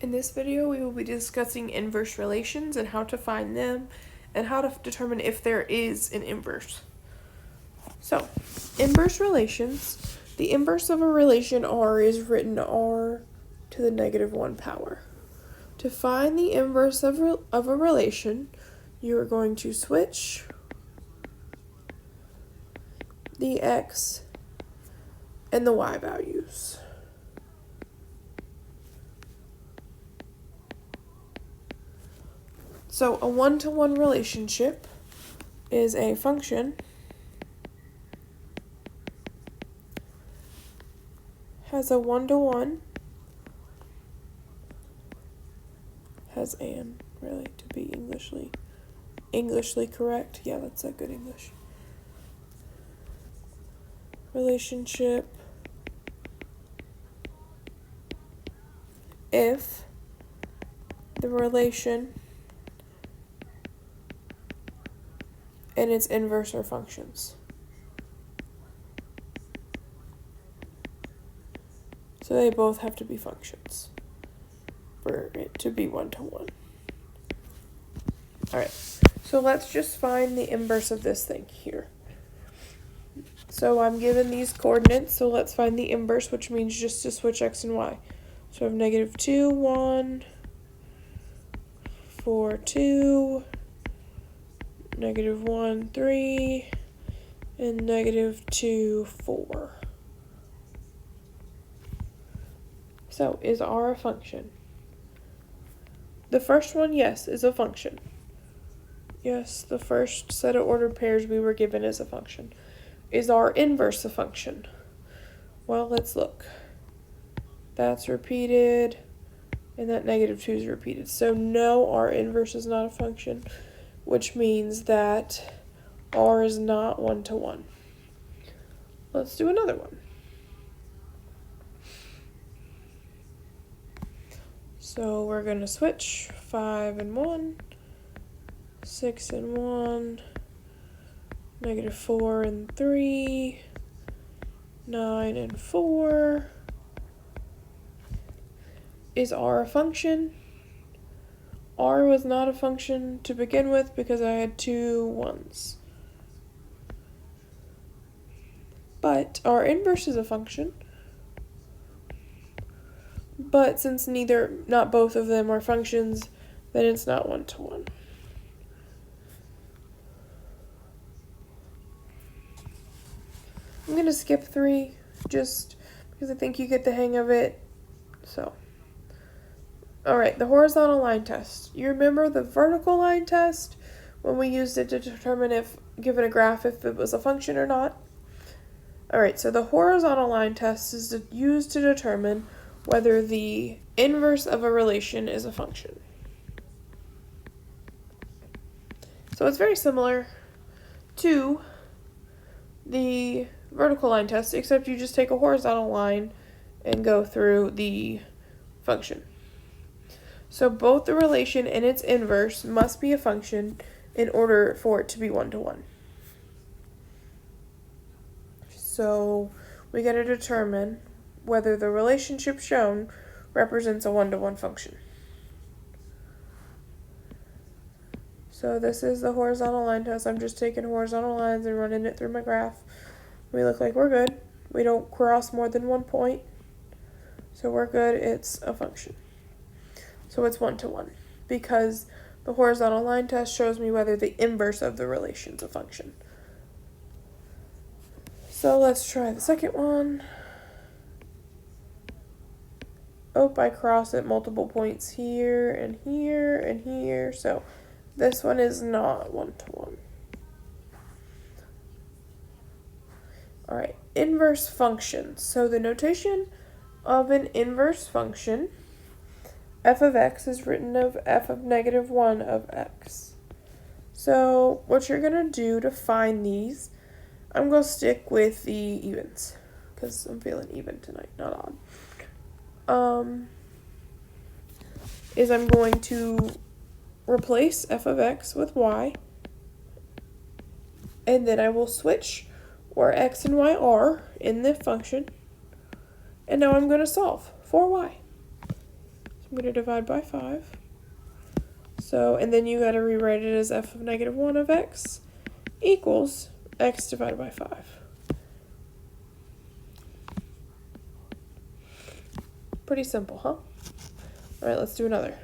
In this video, we will be discussing inverse relations and how to find them and how to determine if there is an inverse. So, inverse relations. The inverse of a relation R is written R to the negative 1 power. To find the inverse of a relation, you are going to switch the x and the y values. So a one-to-one relationship is a function has a one-to-one, has an, really, to be Englishly correct. Yeah, that's a good English. Relationship if the relation and its inverse are functions. So they both have to be functions for it to be one-to-one. Alright, so let's just find the inverse of this thing here. So I'm given these coordinates, so let's find the inverse, which means just to switch x and y. So I have negative 2, 1, 4, 2, negative 1, 3, and negative 2, 4. So, is R a function? The first one, yes, is a function. Yes, the first set of ordered pairs we were given is a function. Is R inverse a function? Well, let's look. That's repeated, and that negative 2 is repeated. So, no, R inverse is not a function, which means that R is not one-to-one. Let's do another one. So we're going to switch 5 and 1, 6 and 1, negative 4 and 3, 9 and 4. Is R a function? R was not a function to begin with because I had 2 1s. But R inverse is a function. But since not both of them are functions, then it's not one-to-one. I'm going to skip 3 just because I think you get the hang of it. So, alright, the horizontal line test. You remember the vertical line test when we used it to determine if, given a graph, if it was a function or not? Alright, so the horizontal line test is used to determine whether the inverse of a relation is a function. So it's very similar to the vertical line test, except you just take a horizontal line and go through the function. So both the relation and its inverse must be a function in order for it to be one-to-one. So we got to determine whether the relationship shown represents a one-to-one function. So this is the horizontal line test. I'm just taking horizontal lines and running it through my graph. We look like we're good. We don't cross more than 1 point. So we're good. It's a function. So it's one-to-one because the horizontal line test shows me whether the inverse of the relation is a function. So let's try the second one. Oh, I cross at multiple points here and here and here. So this one is not one-to-one. Alright, inverse functions. So the notation of an inverse function, f of x, is written of f of negative 1 of x. So what you're going to do to find these, I'm going to stick with the evens because I'm feeling even tonight, not odd. Is I'm going to replace f of x with y, and then I will switch where x and y are in the function, and now I'm going to solve for y. So I'm I'm going to divide by 5. So, and then you got to rewrite it as f of negative 1 of x equals x divided by 5. Pretty simple, huh? All right, let's do another.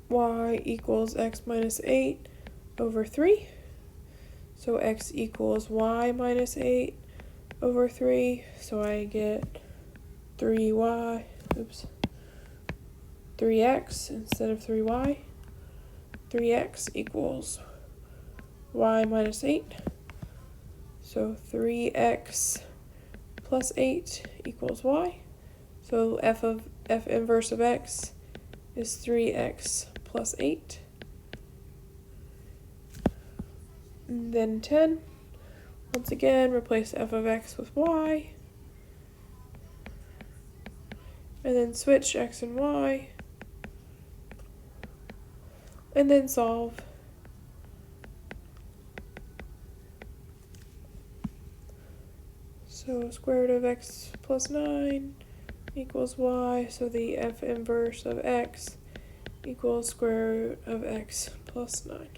Y equals x minus 8 over 3. So x equals y minus 8 over 3. So I get 3x instead of 3y. 3x equals y minus 8. So 3x plus 8 equals y. So f inverse of x is 3x plus 8. And then 10. Once again, replace f of x with y. And then switch x and y. And then solve. So square root of x plus 9 equals y. So the f inverse of x equals square root of x plus 9.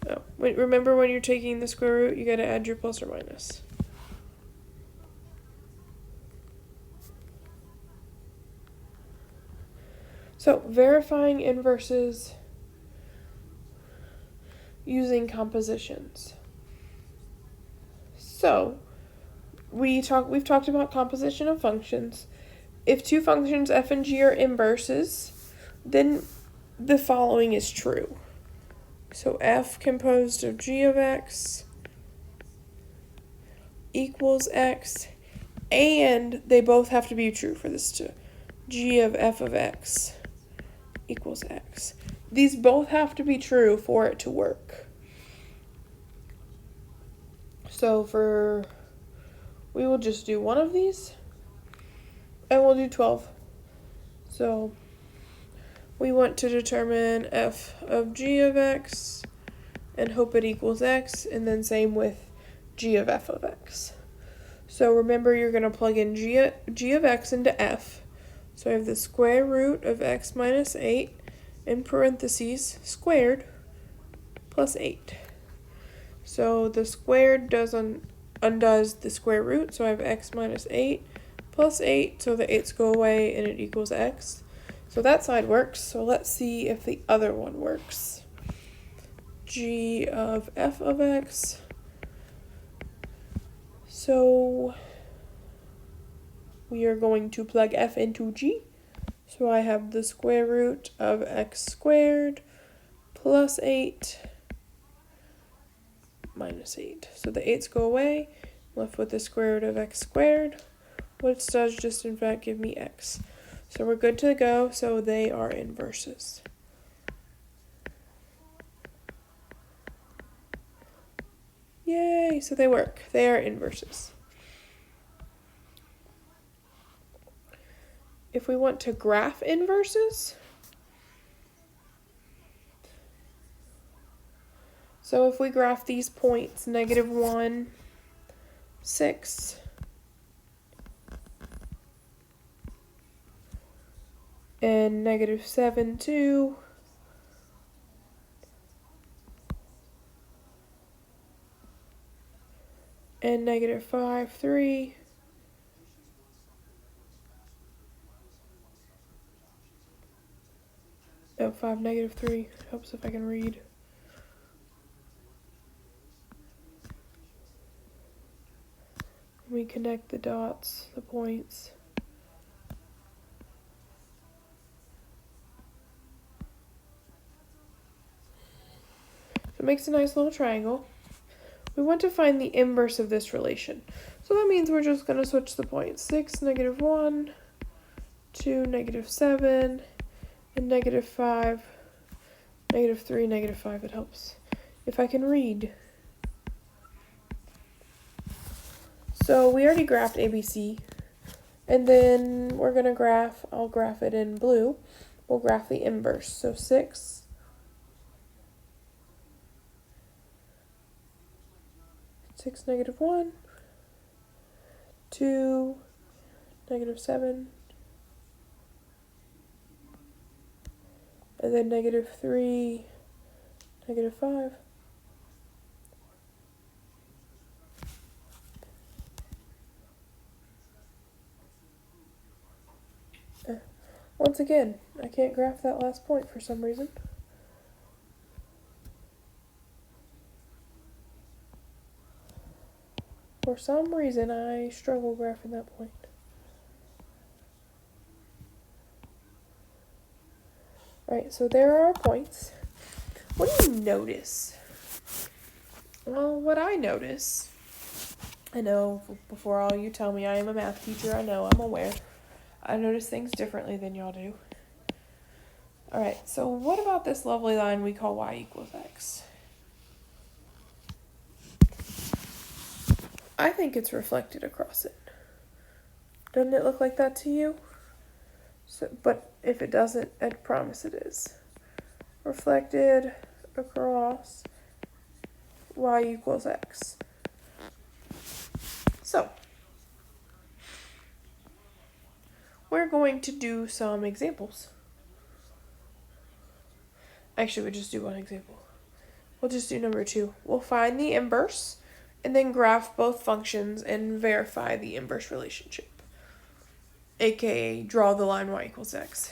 Oh, remember when you're taking the square root, you got to add your plus or minus. So verifying inverses using compositions. So we've talked about composition of functions. If two functions f and g are inverses, then the following is true. So f composed of g of x equals x, and they both have to be true for this to g of f of x equals x. These both have to be true for it to work. So we will just do one of these, and we'll do 12. So we want to determine f of g of x and hope it equals x, and then same with g of f of x. So remember, you're going to plug in g of x into f. So I have the square root of x minus 8 in parentheses squared plus 8. So the squared undoes the square root, so I have x minus 8 plus 8, so the 8's go away and it equals x. So that side works, so let's see if the other one works. G of f of x. So we are going to plug f into g. So I have the square root of x squared plus 8 minus 8. So the 8's go away, left with the square root of x squared, which does just in fact give me x. So we're good to go, so they are inverses. Yay, so they work. They are inverses. If we want to graph inverses, so if we graph these points, -1, 6, and -7, 2, and -5, 3, oh, 5, -3, helps if I can read. We connect the dots, the points. So it makes a nice little triangle. We want to find the inverse of this relation. So that means we're just going to switch the points. 6, -1, 2, -7, and -5, -3, -5. It helps if I can read. So we already graphed ABC. And then we're going to I'll graph it in blue. We'll graph the inverse. So 6, 6, -1, 2, -7, and then -3, -5. Once again, I can't graph that last point for some reason. For some reason, I struggle graphing that point. Alright, so there are our points. What do you notice? Well, what I notice, I know before all you tell me I am a math teacher, I know, I'm aware. I notice things differently than y'all do. Alright, so what about this lovely line we call y equals x? I think it's reflected across it. Doesn't it look like that to you? So, but if it doesn't, I promise it is. Reflected across y equals x. So, we're going to do some examples. Actually, we'll just do one example. We'll just do number 2. We'll find the inverse and then graph both functions and verify the inverse relationship, aka draw the line y equals x.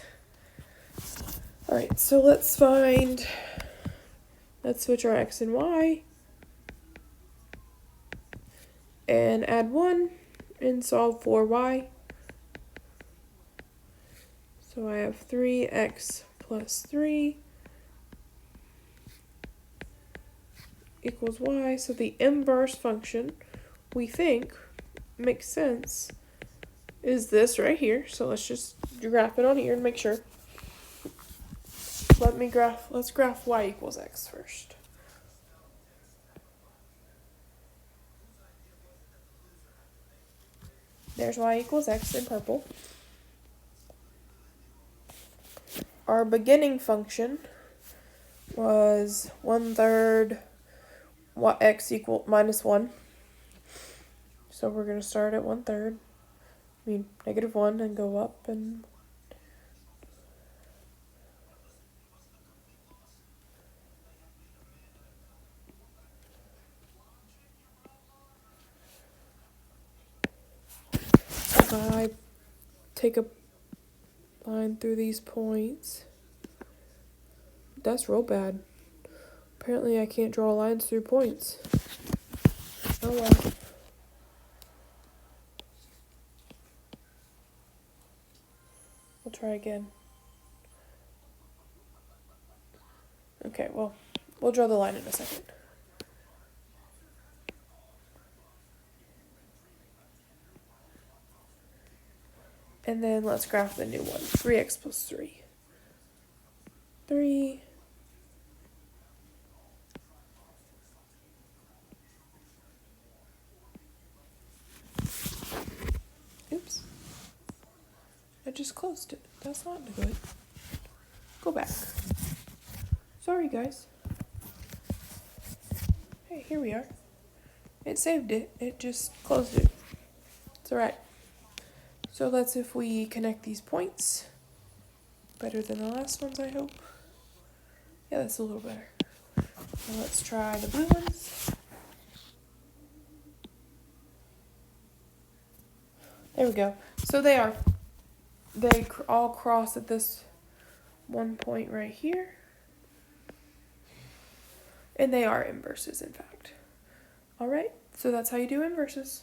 Alright, so let's switch our x and y and add 1 and solve for y. So I have 3x plus 3 equals y. So the inverse function, we think, makes sense, is this right here. So let's just graph it on here and make sure. Let's graph y equals x first. There's y equals x in purple. Our beginning function was 1/3 x equal minus 1. So we're going to start at 1/3, -1, and go up and if I take a line through these points, that's real bad. Apparently I can't draw lines through points. Oh well. We'll try again. Okay, well, we'll draw the line in a second. And then let's graph the new one. 3x plus 3. 3. Oops. I just closed it. That's not good. Go back. Sorry, guys. Hey, here we are. It saved it. It just closed it. It's alright. So let's see if we connect these points. Better than the last ones, I hope. Yeah, that's a little better. Now let's try the blue ones. There we go. So they all cross at this one point right here. And they are inverses, in fact. Alright, so that's how you do inverses.